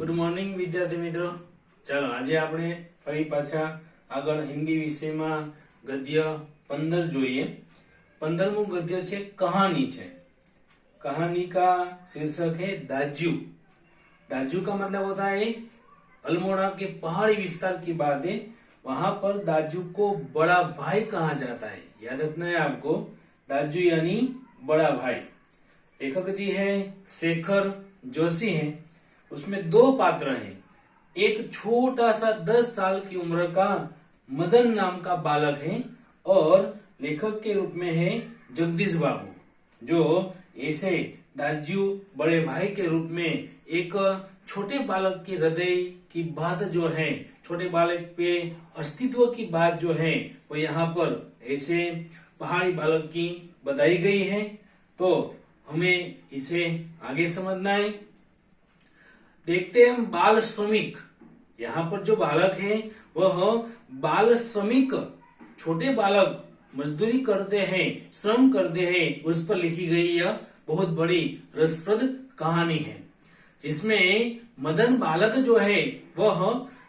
Good morning વિદ્યાર્થી મિત્રો. ચાલો આજે આપણે ફરી પાછા આગળ હિન્દી વિષયમાં ગદ્ય 15 જોઈએ. 15મું ગद्य છે कहानी છે. कहानी का शीर्षक है दाजू. दाजू का मतलब होता है अल्मोड़ा के पहाड़ी विस्तार की बात है. वहां पर दाजू को बड़ा भाई कहा जाता है. याद रखना है आपको, दाजू यानी बड़ा भाई. लेखक जी है शेखर जोशी है. उसमें दो पात्र हैं. एक छोटा सा 10 साल की उम्र का मदन नाम का बालक है और लेखक के रूप में है जगदीश बाबू, जो ऐसे दाजू बड़े भाई के रूप में एक छोटे बालक के हृदय की बात जो है, छोटे बालक पे अस्तित्व की बात जो है वो यहाँ पर ऐसे पहाड़ी बालक की बताई गई है. तो हमें इसे आगे समझना है. देखते हैं हम बाल श्रमिक. यहाँ पर जो बालक है वह बाल श्रमिक, छोटे बालक मजदूरी करते हैं, श्रम करते हैं, उस पर लिखी गई यह बहुत बड़ी रसप्रद कहानी है, जिसमें मदन बालक जो है वह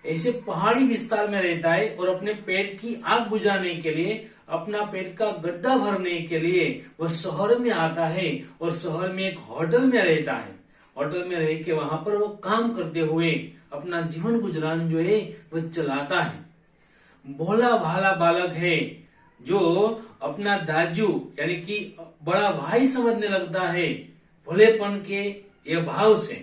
ऐसे पहाड़ी विस्तार में रहता है और अपने पेट की आग बुझाने के लिए, अपना पेट का गड्ढा भरने के लिए वह शहर में आता है और शहर में एक होटल में रहता है. होटल में रह के वहां पर वो काम करते हुए अपना जीवन गुजरान जो है वह चलाता है. भोला भाला बालक है जो अपना दाजू यानी कि बड़ा भाई समझने लगता है, भोलेपन के यह भाव से.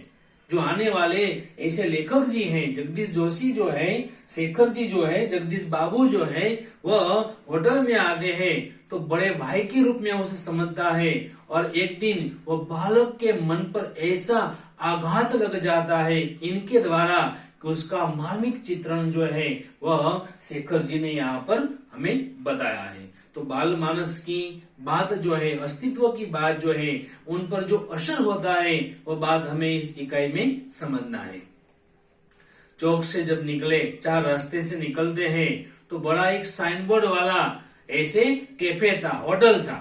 जो आने वाले ऐसे लेखक जी हैं, जगदीश जोशी जो है, शेखर जी जो है, जगदीश बाबू जो है, वह होटल में आते हैं तो बड़े भाई के रूप में उसे समझता है और एक दिन वह बालक के मन पर ऐसा आघात लग जाता है इनके द्वारा कि उसका मार्मिक चित्रण जो है वह शेखर जी ने यहाँ पर हमें बताया है. तो बाल मानस की बात जो है, अस्तित्व की बात जो है, उन पर जो असर होता है वह बात हमें इस इकाई में समझना है. चौक से जब निकले, 4 रास्ते से निकलते हैं तो बड़ा एक साइन बोर्ड वाला ऐसे कैफे था, होटल था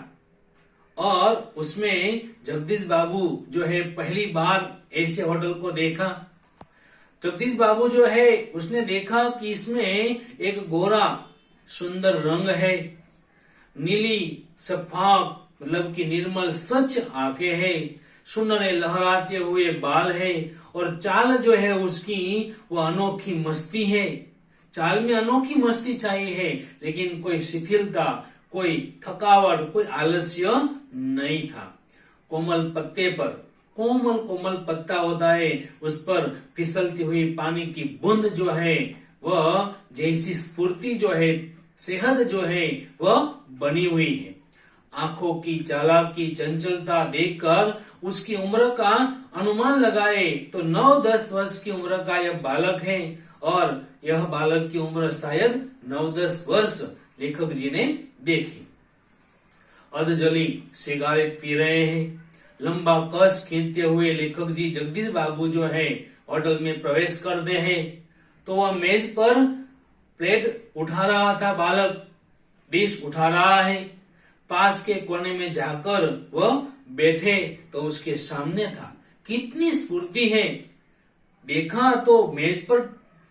और उसमें जगदीश बाबू जो है पहली बार ऐसे होटल को देखा. जगदीश बाबू जो है उसने देखा कि इसमें एक गोरा सुंदर रंग है, नीली सफाक मतलब कि निर्मल स्वच्छ आंखें है, सुनहरे लहराते हुए बाल है और चाल जो है उसकी वो अनोखी मस्ती है. चाल में अनोखी मस्ती चाहिए है, लेकिन कोई शिथिलता, कोई थकावट, कोई आलस्य नहीं था. कोमल पत्ते पर कोमल कोमल पत्ता होता है, उस पर फिसलती हुई पानी की बूंद जो है वह जैसी स्फूर्ति जो है, सेहत जो है वह बनी हुई है. आंखों की चालाकी, चंचलता देखकर उसकी उम्र का अनुमान लगाए तो 9-10 वर्ष की उम्र का यह बालक है और यह बालक की उम्र शायद 9-10 वर्ष लेखक जी ने देखी. अधजली सिगारेट पी रहे हैं. लंबा कस खींचते हुए लेखक जी जगदीश बाबू जो है होटल में प्रवेश करते हैं तो वह मेज पर प्लेट उठा रहा था. बालक डिश उठा रहा है. पास के कोने में जाकर वह बैठे तो उसके सामने था. कितनी स्फूर्ति है. देखा तो मेज पर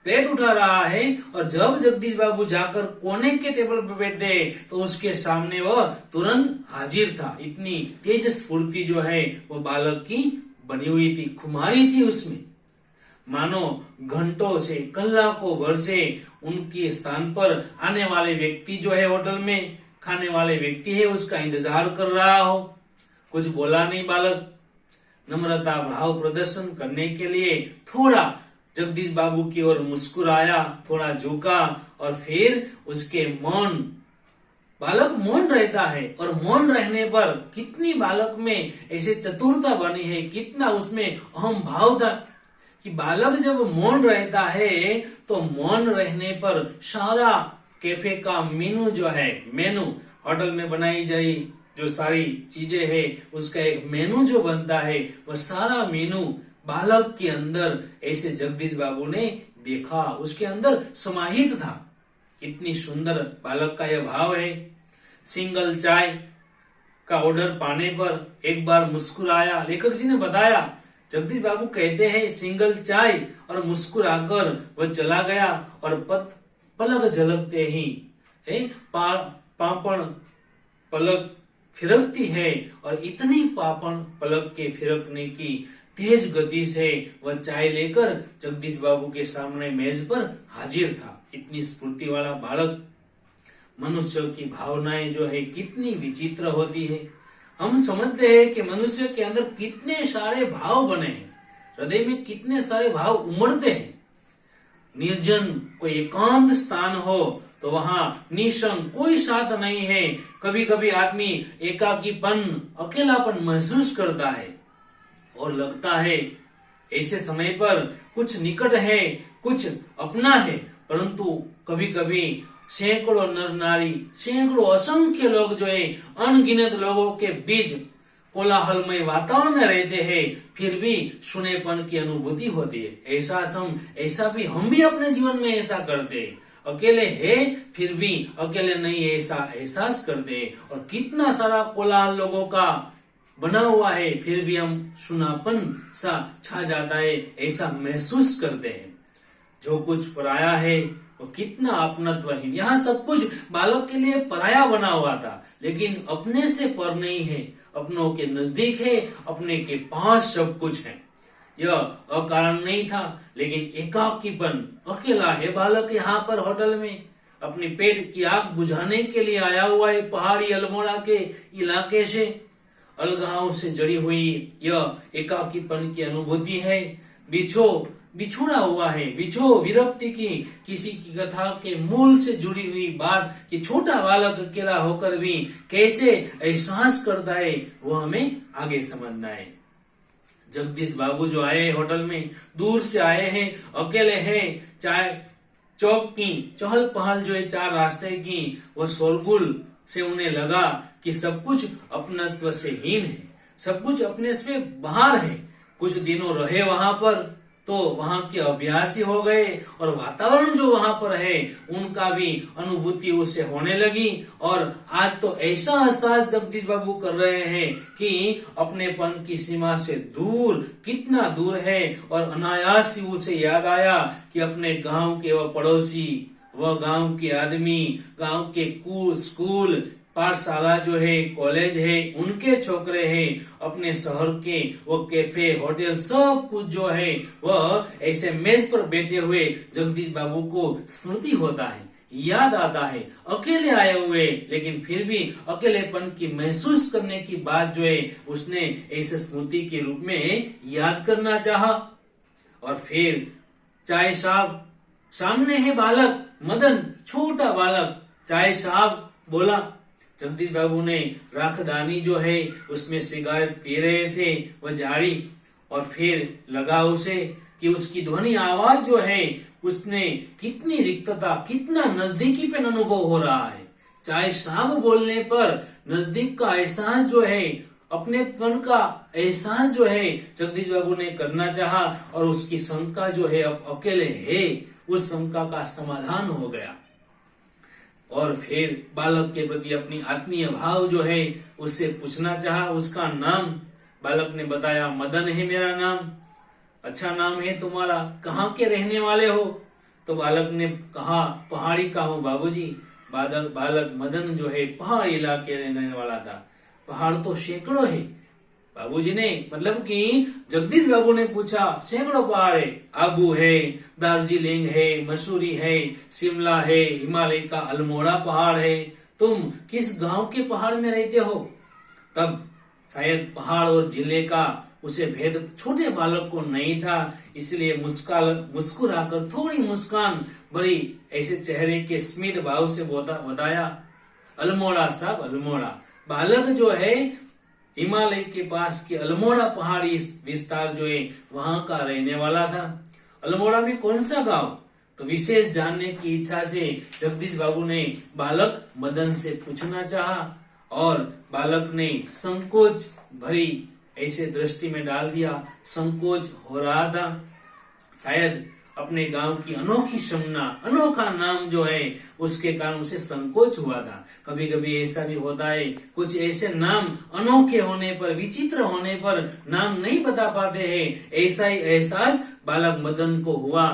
प्लेट उठा रहा है और जब जगदीश बाबू जाकर कोने के टेबल पर बैठे तो उसके सामने वह तुरंत हाजिर था. इतनी तेज स्फूर्ति जो है वो बालक की बनी हुई थी, खुमारी थी उसमें. मानो घंटों से, कलाकों भर से उनके स्थान पर आने वाले व्यक्ति जो है, होटल में खाने वाले व्यक्ति है, उसका इंतजार कर रहा हो. कुछ बोला नहीं बालक. नम्रता भाव प्रदर्शन करने के लिए थोड़ा जगदीश बाबू की ओर मुस्कुराया, थोड़ा झुका और फिर उसके मौन, बालक मौन रहता है और मौन रहने पर कितनी बालक में ऐसे चतुरता बनी है, कितना उसमें अहम भाव था कि बालक जब मौन रहता है तो मौन रहने पर सारा कैफे का मेनू जो है, मेनू होटल में बनाई जाए जो सारी चीजें है उसका एक मेनू जो बनता है वह सारा मेनू बालक के अंदर ऐसे जगदीश बाबू ने देखा, उसके अंदर समाहित था. इतनी सुंदर बालक का यह भाव है. सिंगल चाय का ऑर्डर पाने पर एक बार मुस्कुराया. लेखक जी ने बताया जगदीश बाबू कहते हैं सिंगल चाय और मुस्कुराकर वह चला गया और पलक झलकते ही पापण पलक फिरकती है और इतनी पापण पलक के फिरकने की तेज गति से वह चाय लेकर जगदीश बाबू के सामने मेज पर हाजिर था। इतनी स्फूर्ति वाला बालक। मनुष्य की भावनाएं जो है कितनी विचित्र होती है। हम समझते हैं कि मनुष्य के अंदर कितने सारे भाव बने हैं, हृदय में कितने सारे भाव उमड़ते हैं। निर्जन कोई एकांत स्थान हो तो वहां निशंक कोई साथ नहीं है। कभी कभी आदमी एकाकीपन अकेलापन महसूस करता है और लगता है ऐसे समय पर कुछ निकट है, कुछ अपना है। परंतु कभी कभी सैकड़ों नर नारी, सैकड़ों असंख्य लोग जो है अनगिनत लोगों के बीच कोलाहलमय वातावरण में रहते हैं, फिर भी सुनेपन की अनुभूति होती है। ऐसा भी हम भी अपने जीवन में ऐसा करते हैं। अकेले है फिर भी अकेले नहीं ऐसा एहसास करते हैं। और कितना सारा कोलाहल लोगों का बना हुआ है, फिर भी हम सुनापन सा छा जाता है, ऐसा महसूस करते हैं। जो कुछ पराया है वो कितना अपनत्वहीन। यहाँ सब कुछ बालक के लिए पराया बना हुआ था, लेकिन अपने से पर नहीं है, अपनों के नजदीक है, अपने के पास सब कुछ है। यह अकारण नहीं था, लेकिन एकाकीपन, अकेला है बालक यहाँ पर होटल में, अपने पेट की आग बुझाने के लिए आया हुआ है पहाड़ी अल्मोड़ा के इलाके से। अलगाव से जड़ी हुई यह एकाकीपन की अनुभूति है। बिछुड़ा हुआ है, विरक्ति की, किसी की कथा के मूल से जुड़ी हुई बात कि छोटा बालक अकेला होकर भी कैसे एहसास करता है, वो हमें आगे समझना है। जगदीश बाबू जो आए होटल में, दूर से आए हैं, अकेले हैं, चाय चौक की चहल पहल जो है, चार रास्ते की, वह शोरगुल से उन्हें लगा कि सब कुछ अपनत्व से हीन है, सब कुछ अपने से बाहर है। कुछ दिनों रहे वहां पर तो वहां के अभ्यासी हो गए और वातावरण जो वहां पर है उनका भी अनुभूति उससे होने लगी। और आज तो ऐसा एहसास जगदीश बाबू कर रहे हैं कि अपनेपन की सीमा से दूर, कितना दूर है। और अनायास ही उसे याद आया कि अपने गांव के वह पड़ोसी, वह गांव के आदमी, गांव के स्कूल, पाठशाला जो है, कॉलेज है, उनके छोकरे हैं, अपने शहर के वो कैफे, होटल, सब कुछ जो है वह ऐसे मेज पर बैठे हुए जगदीश बाबू को स्मृति होता है, याद आता है। अकेले आए हुए, लेकिन फिर भी अकेलेपन की महसूस करने की बात जो है उसने ऐसे स्मृति के रूप में याद करना चाहा। और फिर चाय साहब सामने है बालक मदन, छोटा बालक। चाय साहब बोला। जगदीश बाबू ने राखदानी जो है उसमें सिगारेट पी रहे थे, वह झाड़ी और फिर लगा उसे कि उसकी ध्वनि आवाज जो है उसने कितनी रिक्तता, कितना नजदीकीपन अनुभव हो रहा है। चाहे साहब बोलने पर नजदीक का एहसास जो है, अपने तन का एहसास जो है जगदीश बाबू ने करना चाहा। और उसकी शंका जो है अब अकेले है, उस शंका का समाधान हो गया। और फिर बालक के प्रति अपनी आत्मीय भाव जो है उससे पूछना चाहा उसका नाम। बालक ने बताया, मदन है मेरा नाम। अच्छा नाम है तुम्हारा, कहाँ के रहने वाले हो? तो बालक ने कहा, पहाड़ी का हूँ बाबूजी। बालक मदन जो है पहाड़ी इलाके रहने वाला था। पहाड़ तो सैकड़ों है बाबूजी ने, मतलब कि जगदीश बाबू ने पूछा, सैकड़ों पहाड़ है, आबू है, दार्जिलिंग है, मसूरी है, शिमला है, हिमालय का अल्मोड़ा पहाड़ है, तुम किस गांव के पहाड़ में रहते हो? तब शायद पहाड़ और जिले का उसे भेद छोटे बालक को नहीं था, इसलिए मुस्कुराकर थोड़ी मुस्कान बड़ी ऐसे चेहरे के स्मित भाव से बताया, अल्मोड़ा साहब, अल्मोड़ा। बालक जो है हिमालय के पास के अल्मोड़ा पहाड़ी विस्तार जो है वहां का रहने वाला था। अल्मोड़ा में कौन सा गांव? तो विशेष जानने की इच्छा से जगदीश बाबू ने बालक मदन से पूछना चाहा और बालक ने संकोच भरी ऐसे दृष्टि में डाल दिया, संकोच हो रहा था। शायद अपने गांव की अनोखी संज्ञा, अनोखा नाम जो है उसके कारण उसे संकोच हुआ था। कभी कभी ऐसा भी होता है, कुछ ऐसे नाम अनोखे होने पर, विचित्र होने पर नाम नहीं बता पाते हैं। ऐसा ही एहसास बालक मदन को हुआ,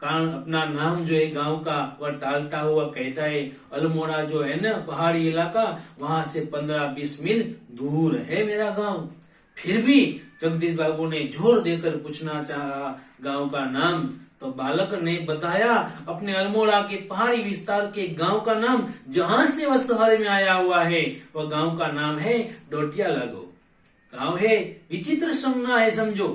कारण अपना नाम जो है गांव का वह टालता हुआ कहता है, अल्मोड़ा जो है ना पहाड़ी इलाका, वहां से 15-20 मील दूर है मेरा गांव। फिर भी जगदीश बाबू ने जोर देकर पूछना चाहा गांव का नाम, तो बालक ने बताया अपने अल्मोड़ा के पहाड़ी विस्तार के गांव का नाम, जहां से वह शहर में आया हुआ है। वह गांव का नाम है डोटिया लगो। गांव है, विचित्र संज्ञा है, समझो,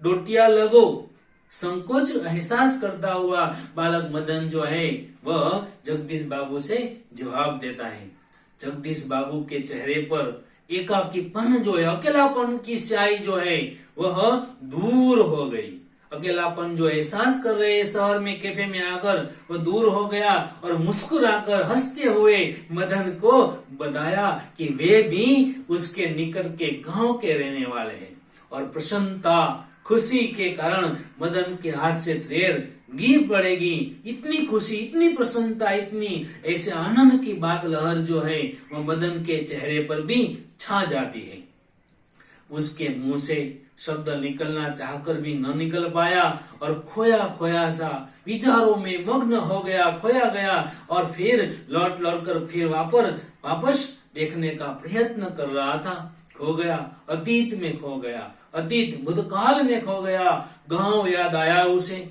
डोटिया लगो। संकोच एहसास करता हुआ बालक मदन जो है वह जगदीश बाबू से जवाब देता है। जगदीश बाबू के चेहरे पर एकाकीपन जो है, अकेलापन की स्याही जो है वह दूर हो गई। अकेलापन जो एहसास कर रहे शहर में कैफे में आकर वह दूर हो गया और मुस्कुराकर हंसते हुए मदन को बताया कि वे भी उसके निकट के गांव के रहने वाले हैं। और प्रसन्नता, खुशी के कारण मदन के हाथ से ट्रेर गिर पड़ेगी। इतनी खुशी, इतनी प्रसन्नता, इतनी ऐसे आनंद की बात लहर जो है वह मदन के चेहरे पर भी छा जाती है। उसके मुंह से शब्द निकलना चाहकर भी न निकल पाया और खोया खोया सा विचारों में मग्न हो गया, खोया गया। और फिर लौट कर फिर वापस देखने का प्रयत्न कर रहा था, खो गया, अतीत में खो गया, अतीत भूतकाल में खो गया। गांव याद आया उसे।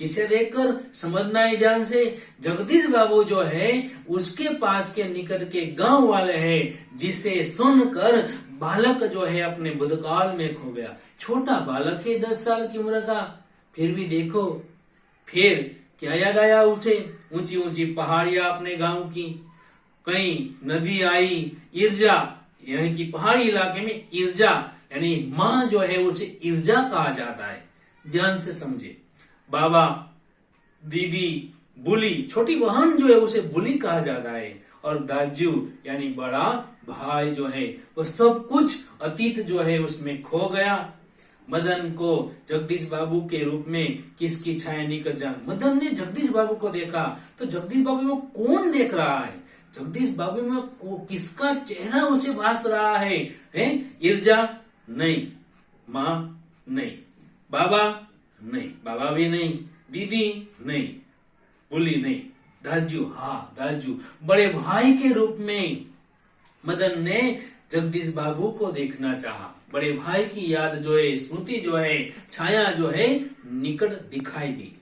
किसे देखकर? समझना है ध्यान से, जगदीश बाबू जो है उसके पास के निकट के गांव वाले हैं, जिसे सुनकर बालक जो है अपने भूतकाल में खो गया। छोटा बालक है, 10 साल की उम्र का, फिर भी देखो फिर क्या याद आया उसे। ऊंची ऊंची पहाड़ियां अपने गांव की, कहीं नदी आई, इर्जा, यानी कि पहाड़ी इलाके में इर्जा यानी माँ जो है उसे इर्जा कहा जाता है। ध्यान से समझे। बाबा, दीदी, बुली, छोटी बहन जो है उसे बुली कहा जाता है। और दाजू यानी बड़ा भाई जो है, वो सब कुछ अतीत जो है उसमें खो गया। मदन को जगदीश बाबू के रूप में किसकी छाया निकट जान। मदन ने जगदीश बाबू को देखा, तो जगदीश बाबू में कौन देख रहा है? जगदीश बाबू में किसका चेहरा उसे भास रहा है? इर्जा नहीं, माँ नहीं, बाबा नहीं, बाबा भी नहीं, दीदी नहीं, बुली नहीं, दाजू, हाँ दाजू, बड़े भाई के रूप में मदन ने जगदीश बाबू को देखना चाहा। बड़े भाई की याद जो है, स्मृति जो है, छाया जो है निकट दिखाई दी।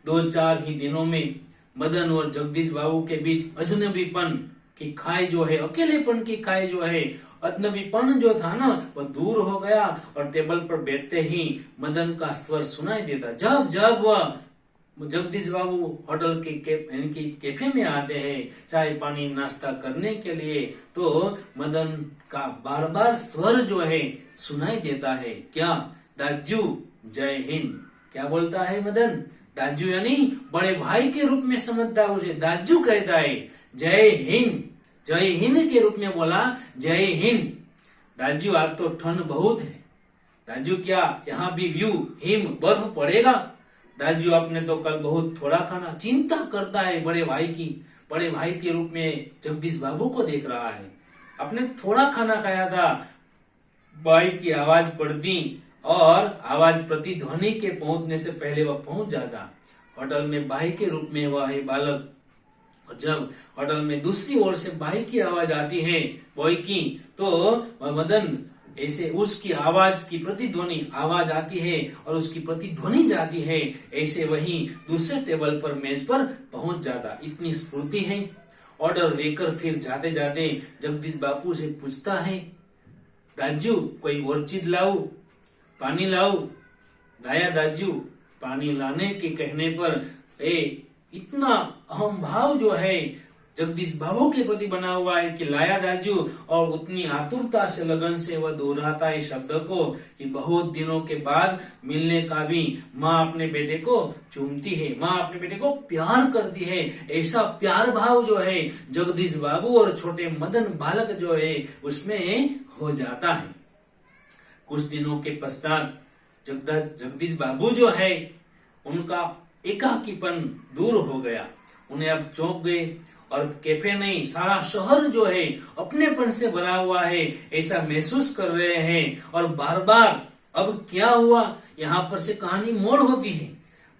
2-4 ही दिनों में मदन और जगदीश बाबू के बीच अजनबीपन की खाई जो है, अकेलेपन की खाई जो है, अजनबीपन जो था ना वह दूर हो गया। और टेबल पर बैठते ही मदन का स्वर सुनाई देता। जब जब वह जगदीश बाबू होटल के कैफे में आते हैं चाय पानी नाश्ता करने के लिए, तो मदन का बार बार स्वर जो है सुनाई देता है। क्या? दाजू, जय हिंद। क्या बोलता है मदन? दाजू यानी बड़े भाई के रूप में समझता है उसे, दाजू कहता है। जय हिंद, जय हिंद के रूप में बोला, जय हिंद। दाजू आज तो ठंड बहुत है। दाजू क्या यहाँ भी व्यू हिम बर्फ पड़ेगा? दाजू आपने तो कल बहुत थोड़ा खाना। चिंता करता है बड़े भाई की, बड़े भाई के रूप में जगदीश बाबू को देख रहा है। आपने थोड़ा खाना खाया था। भाई की आवाज पड़ती और आवाज प्रतिध्वनि के पहुंचने से पहले वह पहुंच जाता। होटल में भाई के रूप में वह है बालक। जब होटल में दूसरी ओर से भाई की आवाज आती है, बॉय की, तो मदन ऐसे उसकी आवाज की प्रतिध्वनि आवाज आती है और उसकी प्रतिध्वनि जाती है, ऐसे वही दूसरे टेबल पर मेज पर पहुंच जाता। इतनी स्फूर्ति है। ऑर्डर लेकर फिर जाते जाते जगदीश बापू से पूछता है, दाजू कोई और चीज लाऊं? पानी लाऊं? लाया दाजू। पानी लाने के कहने पर इतना अहम भाव जो है जगदीश बाबू के प्रति बना हुआ है कि लाया दाजू, और उतनी आतुरता से लगन से वह दोहराता है शब्द को कि बहुत दिनों के बाद मिलने का भी माँ अपने बेटे को चूमती है, माँ अपने बेटे को प्यार करती है। ऐसा प्यार भाव जो है जगदीश बाबू और छोटे मदन बालक जो है उसमें हो जाता है। कुछ दिनों के पश्चात जगदीश बाबू जो है उनका एकाकीपन दूर हो गया। उन्हें अब चौंक गए और कैफे नहीं सारा शहर जो है अपनेपन से भरा हुआ है ऐसा महसूस कर रहे हैं। और बार बार अब क्या हुआ, यहाँ पर से कहानी मोड़ होती है।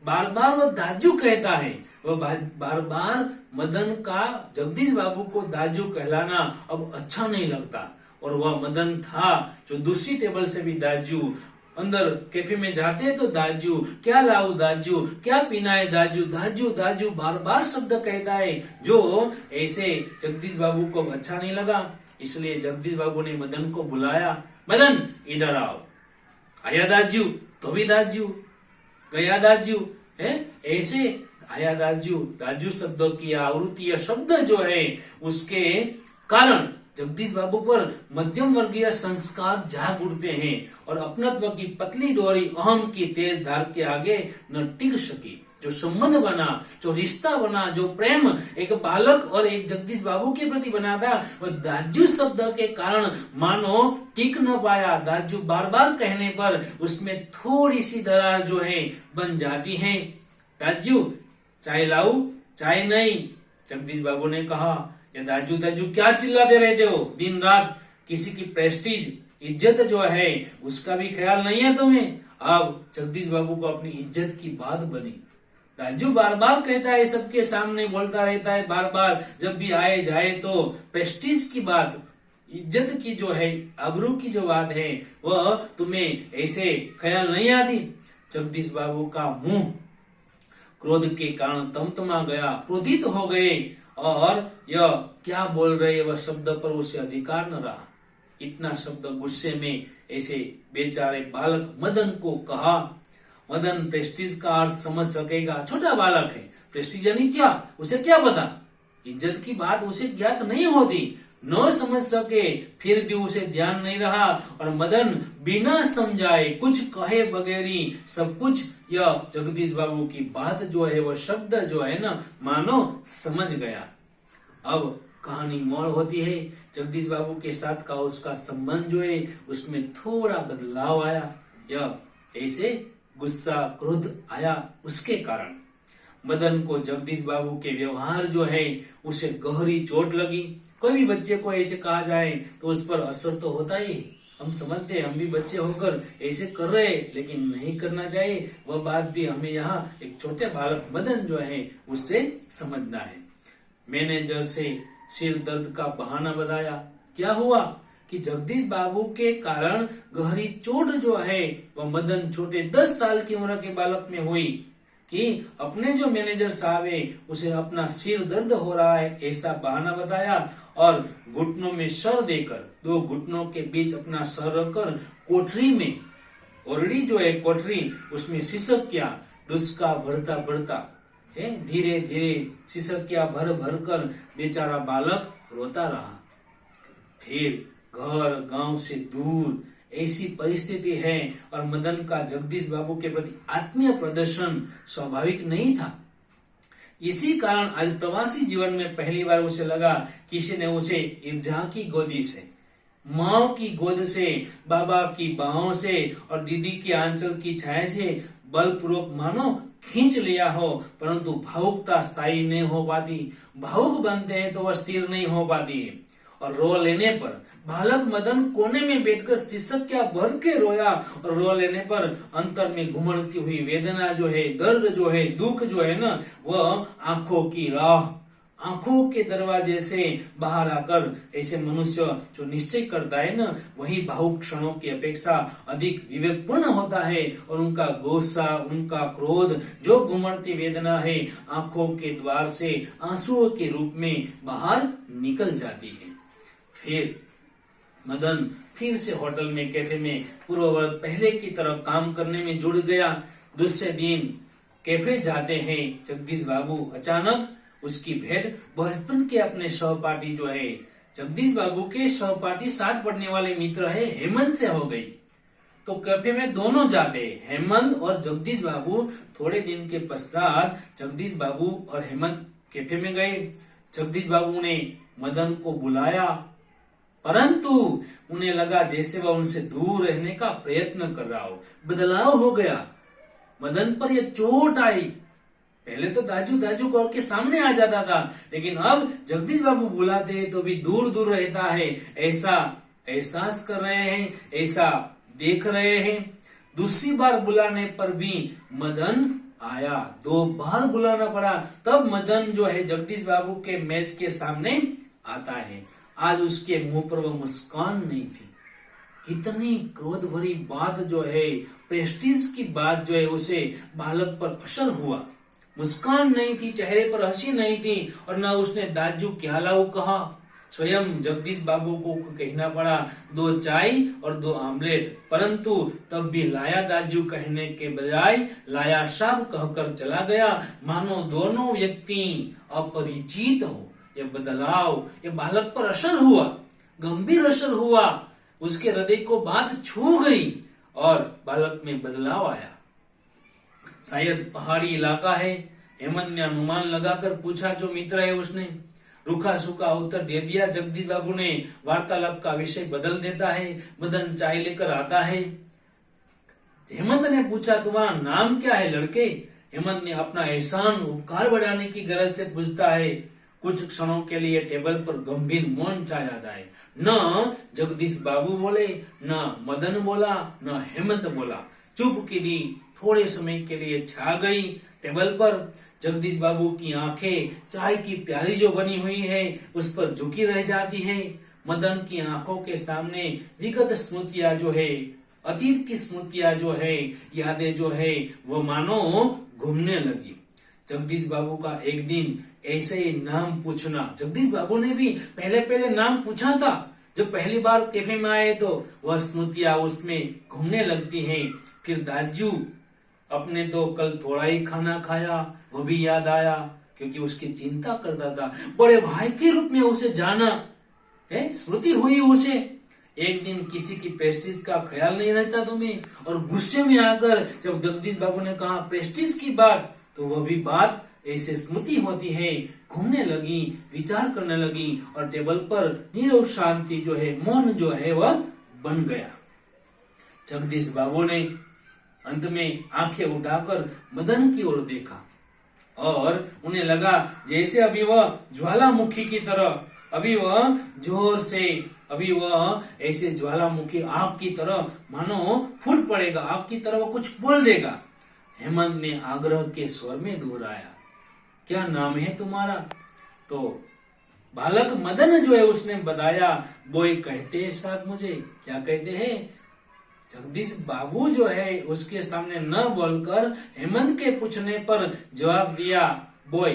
बार बार वह दाजू कहता है, वह बार बार मदन का जगदीश बाबू को दाजू कहलाना अब अच्छा नहीं लगता। और वह मदन था जो दूसरी टेबल से भी दाजू, अंदर कैफे में जाते हैं तो दाजू, क्या लाऊं दाजू, क्या पीना है दाजू, दाजू दाजू बार बार शब्द कहता है, जो ऐसे जगदीश बाबू को अच्छा नहीं लगा। इसलिए जगदीश बाबू ने मदन को बुलाया, मदन इधर आओ। आया दाजू, तो भी दाजू, गया दाजू, है ऐसे आया दाजू। दाजू शब्दों की आवृत्ति या शब्द जो है उसके कारण जगदीश बाबू पर मध्यम वर्गीय संस्कार जाग उठते हैं और अपनत्व की पतली डोरी अहम की तेज धार के आगे न टिक सकी। जो संबंध बना, जो रिश्ता बना, जो प्रेम एक बालक और एक जगदीश बाबू के प्रति बना था, वह दाजू शब्द के कारण मानो टिक न पाया। दाजू बार बार कहने पर उसमें थोड़ी सी दरार जो है बन जाती है। दाजू चाय लाऊं, चाय नहीं, जगदीश बाबू ने कहा। या दाजू दाजू क्या चिल्लाते रहते हो दिन रात, किसी की प्रेस्टीज इज्जत जो है उसका भी ख्याल नहीं है तुम्हें। अब जगदीश बाबू को अपनी इज्जत की बात बनी। दाजू बार बार कहता है, सबके सामने बोलता रहता है, बार बार जब भी आए जाए तो प्रेस्टीज की बात, इज्जत की जो है, आबरू की जो बात है वह तुम्हें ऐसे ख्याल नहीं आती। जगदीश बाबू का मुंह क्रोध के कारण तमतमा गया, क्रोधित हो गए और यह क्या बोल रहे वह शब्द पर उसे अधिकार न रहा। इतना शब्द गुस्से में ऐसे बेचारे बालक मदन को कहा। मदन प्रेस्टीज का अर्थ समझ सकेगा, छोटा बालक है, प्रेस्टीज यानी क्या उसे क्या पता, इज्जत की बात उसे ज्ञात नहीं होती, न समझ सके, फिर भी उसे ध्यान नहीं रहा और मदन बिना समझाए कुछ कहे बगैरी सब कुछ यह जगदीश बाबू की बात जो है वह शब्द जो है ना मानो समझ गया। अब कहानी मोड़ होती है, जगदीश बाबू के साथ का उसका संबंध जो है उसमें थोड़ा बदलाव आया। यह ऐसे गुस्सा क्रोध आया उसके कारण मदन को जगदीश बाबू के व्यवहार जो है उसे गहरी चोट लगी। कोई भी बच्चे को ऐसे कहा जाए तो उस पर असर तो होता ही है। हम समझते हैं, हम भी बच्चे होकर ऐसे कर रहे हैं, लेकिन नहीं करना चाहिए। वह बात भी हमें यहाँ एक छोटे बालक मदन जो है उससे समझना है। मैनेजर से सिर दर्द का बहाना बताया। क्या हुआ कि जगदीश बाबू के कारण गहरी चोट जो है वह मदन छोटे 10 साल की उम्र के बालक में हुई कि अपने जो मैनेजर साहब है उसे अपना सिर दर्द हो रहा है ऐसा बहाना बताया और घुटनों में सर देकर, 2 घुटनों के बीच अपना सर रखकर कोठरी में, ओरडी जो है कोठरी, उसमें सिसक किया। दुष्का बढ़ता बढ़ता है, धीरे धीरे सिसक किया, भर भर कर बेचारा बालक रोता रहा। फिर घर गांव से दूर ऐसी परिस्थिति है और मदन का जगदीश बाबू के प्रति आत्मीय प्रदर्शन स्वाभाविक नहीं था। इसी कारण आज प्रवासी जीवन में पहली बार उसे लगा किसी ने उसे ईर्जा की गोदी से, माँ की गोद से, बाबा की बाहों से और दीदी की आंचल की छाया से बलपूर्वक मानो खींच लिया हो, परंतु भावुकता स्थायी नहीं हो पाती। भावुक बनते हैं तो वह स्थिर नहीं हो पाती है। और रो लेने पर बालक मदन कोने में बैठकर शीर्षक क्या भर के रोया और रो लेने पर अंतर में घुमड़ती हुई वेदना जो है, दर्द जो है, दुख जो है ना, वह आंखों की राह, आंखों के दरवाजे से बाहर आकर ऐसे मनुष्य जो निश्चय करता है ना, वही भावुक क्षणों की अपेक्षा अधिक विवेकपूर्ण होता है और उनका गुस्सा, उनका क्रोध, जो घुमड़ती वेदना है, आंखों के द्वार से आंसुओं के रूप में बाहर निकल जाती है। फिर मदन फिर से होटल में, कैफे में पूर्ववत पहले की तरह काम करने में जुड़ गया। दूसरे दिन कैफे जाते हैं जगदीश बाबू, अचानक उसकी भेंट बचपन के अपने सहपाठी जो है, जगदीश बाबू के सहपाठी, साथ पढ़ने वाले मित्र है हेमंत से हो गई। तो कैफे में दोनों जाते हैं, हेमंत और जगदीश बाबू। थोड़े दिन के पश्चात जगदीश बाबू और हेमंत कैफे में गए। जगदीश बाबू ने मदन को बुलाया, परंतु उन्हें लगा जैसे वह उनसे दूर रहने का प्रयत्न कर रहा हो। बदलाव हो गया, मदन पर यह चोट आई पहले तो दाजू दाजू कह के सामने आ जाता था, लेकिन अब जगदीश बाबू बुलाते हैं तो भी दूर दूर रहता है, ऐसा एहसास कर रहे हैं, ऐसा देख रहे हैं। दूसरी बार बुलाने पर भी मदन आया, 2 बार बुलाना पड़ा, तब मदन जो है जगदीश बाबू के मेज के सामने आता है। आज उसके मुंह पर वो मुस्कान नहीं थी। कितनी क्रोध भरी बात जो है, प्रेस्टीज की बात जो है, उसे बालक पर असर हुआ। मुस्कान नहीं थी, चेहरे पर हंसी नहीं थी, और न उसने दाजू क्या लाऊ कहा। स्वयं जगदीश बाबू को कहना पड़ा 2 चाय और 2 आमलेट, परंतु तब भी लाया दाजू कहने के बजाय लाया साहब कहकर चला गया, मानो दोनों व्यक्ति अपरिचित हो। यह बदलाव ये बालक पर असर हुआ, गंभीर असर हुआ, उसके हृदय को बात छू गई और बालक में बदलाव आया। शायद पहाड़ी इलाका है, हेमंत ने अनुमान लगाकर पूछा जो मित्र है उसने। रूखा सूखा उत्तर दे दिया। जगदीश बाबू ने वार्तालाप का विषय बदल देता है। मदन चाय लेकर आता है। हेमंत ने पूछा तुम्हारा नाम क्या है लड़के? हेमंत ने अपना एहसान उपकार बढ़ाने की गरज से पूछता है। कुछ क्षणों के लिए टेबल पर गंभीर मौन छा जाता है। न जगदीश बाबू बोले, न मदन बोला, न हेमंत बोला। चुपकिरी थोड़े समय के लिए छा गई टेबल पर। जगदीश बाबू की आंखें चाय की प्याली जो बनी हुई है उस पर झुकी रह जाती है। मदन की आंखों के सामने विगत स्मृतियां जो है, अतीत की स्मृतियां जो है, यादें जो है, वो मानो घूमने लगी। जगदीश बाबू का एक दिन ऐसे ही नाम पूछना, जगदीश बाबू ने भी पहले नाम पूछा था। जब पहली बार कैफे में आए तो वह स्मृतियां उसमें घूमने लगती हैं। फिर दाजू अपने तो कल थोड़ा ही खाना खाया वो भी याद आया, क्योंकि उसकी चिंता करता था। बड़े भाई के रूप में उसे जाना है, स्मृति हुई उसे। एक दिन किसी की प्रेस्टीज का ख्याल नहीं रहता तुम्हें, और गुस्से में आकर जब जगदीश बाबू ने कहा प्रेस्टीज की बात, तो वह भी बात ऐसे स्मृति होती है, घूमने लगी, विचार करने लगी, और टेबल पर नीरव शांति जो है, मौन जो है वह बन गया। जगदीश बाबू ने अंत में आंखें उठाकर मदन की ओर देखा और उन्हें लगा जैसे अभी वह ज्वालामुखी की तरह, अभी वह जोर से, अभी वह ऐसे ज्वालामुखी आग की तरह मानो फूट पड़ेगा, आग की तरह वह कुछ बोल देगा। हेमंत ने आग्रह के स्वर में दोहराया, क्या नाम है तुम्हारा? तो बालक मदन जो है उसने बताया, बोई कहते हैं साहब मुझे। क्या कहते हैं? जगदीश बाबू जो है उसके सामने न बोलकर हेमंत के पूछने पर जवाब दिया, बॉय,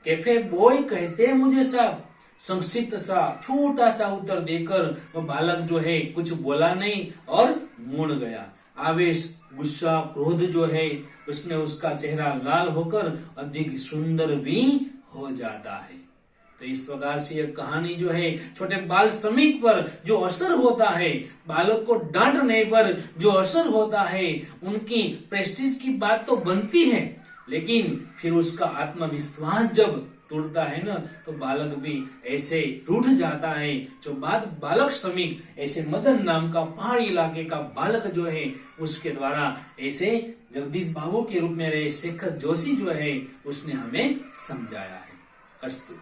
कैफे बॉय कहते हैं मुझे साहब। संक्षिप्त सा छोटा सा उत्तर देकर वो बालक जो है कुछ बोला नहीं और मुड़ गया। आवेश, गुस्सा, क्रोध जो है उसमें उसका चेहरा लाल होकर अधिक सुंदर भी हो जाता है। तो इस प्रकार से यह कहानी जो है छोटे बाल श्रमिक पर जो असर होता है, बालक को डांटने पर जो असर होता है, उनकी प्रेस्टीज की बात तो बनती है, लेकिन फिर उसका आत्मविश्वास जब टूटता है ना, तो बालक भी ऐसे रूठ जाता है। जो बात बालक श्रमिक, ऐसे मदन नाम का पहाड़ी इलाके का बालक जो है उसके द्वारा ऐसे जगदीश बाबू के रूप में रहे शेखर जोशी जो है उसने हमें समझाया है। अस्तु।